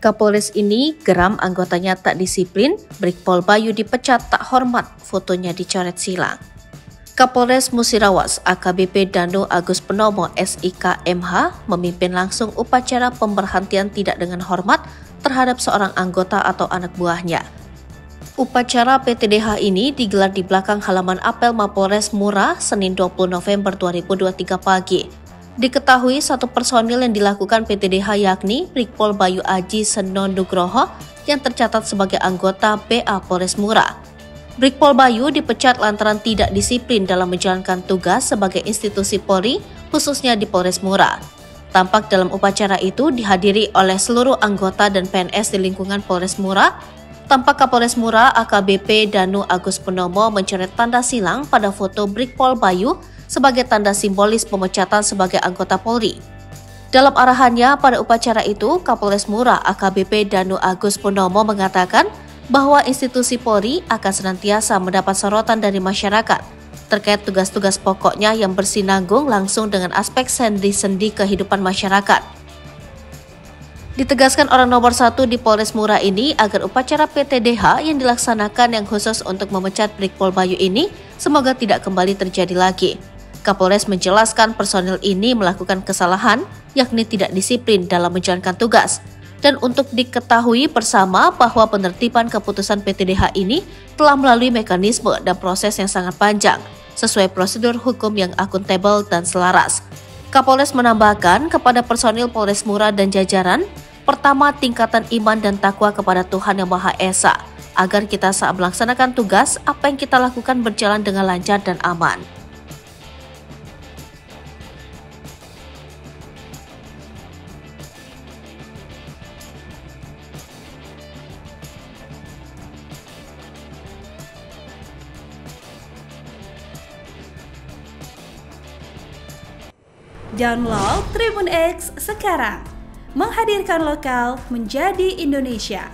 Kapolres ini geram anggotanya tak disiplin, Brigpol Bayu dipecat tak hormat, fotonya dicoret silang. Kapolres Musirawas AKBP Danu Agus Penomo SIK MH memimpin langsung upacara pemberhentian tidak dengan hormat terhadap seorang anggota atau anak buahnya. Upacara PTDH ini digelar di belakang halaman apel Mapolres Mura Senin 20 November 2023 pagi. Diketahui satu personil yang dilakukan PTDH yakni Brigpol Bayu Aji Seno Nugroho yang tercatat sebagai anggota BA Polres Mura. Brigpol Bayu dipecat lantaran tidak disiplin dalam menjalankan tugas sebagai institusi Polri, khususnya di Polres Mura. Tampak dalam upacara itu dihadiri oleh seluruh anggota dan PNS di lingkungan Polres Mura. Tampak Kapolres Mura AKBP Danu Agus Penomo mencoret tanda silang pada foto Brigpol Bayu sebagai tanda simbolis pemecatan sebagai anggota Polri. Dalam arahannya pada upacara itu, Kapolres Mura AKBP Danu Agus Penomo mengatakan bahwa institusi Polri akan senantiasa mendapat sorotan dari masyarakat terkait tugas-tugas pokoknya yang bersinanggung langsung dengan aspek sendi-sendi kehidupan masyarakat. Ditegaskan orang nomor 1 di Polres Mura ini agar upacara PTDH yang dilaksanakan yang khusus untuk memecat Brigpol Bayu ini semoga tidak kembali terjadi lagi. Kapolres menjelaskan personil ini melakukan kesalahan, yakni tidak disiplin dalam menjalankan tugas. Dan untuk diketahui bersama bahwa penertiban keputusan PTDH ini telah melalui mekanisme dan proses yang sangat panjang, sesuai prosedur hukum yang akuntabel dan selaras. Kapolres menambahkan kepada personil Polres Mura dan jajaran, pertama tingkatan iman dan takwa kepada Tuhan Yang Maha Esa, agar kita saat melaksanakan tugas, apa yang kita lakukan berjalan dengan lancar dan aman. Download Tribun X sekarang, menghadirkan lokal menjadi Indonesia.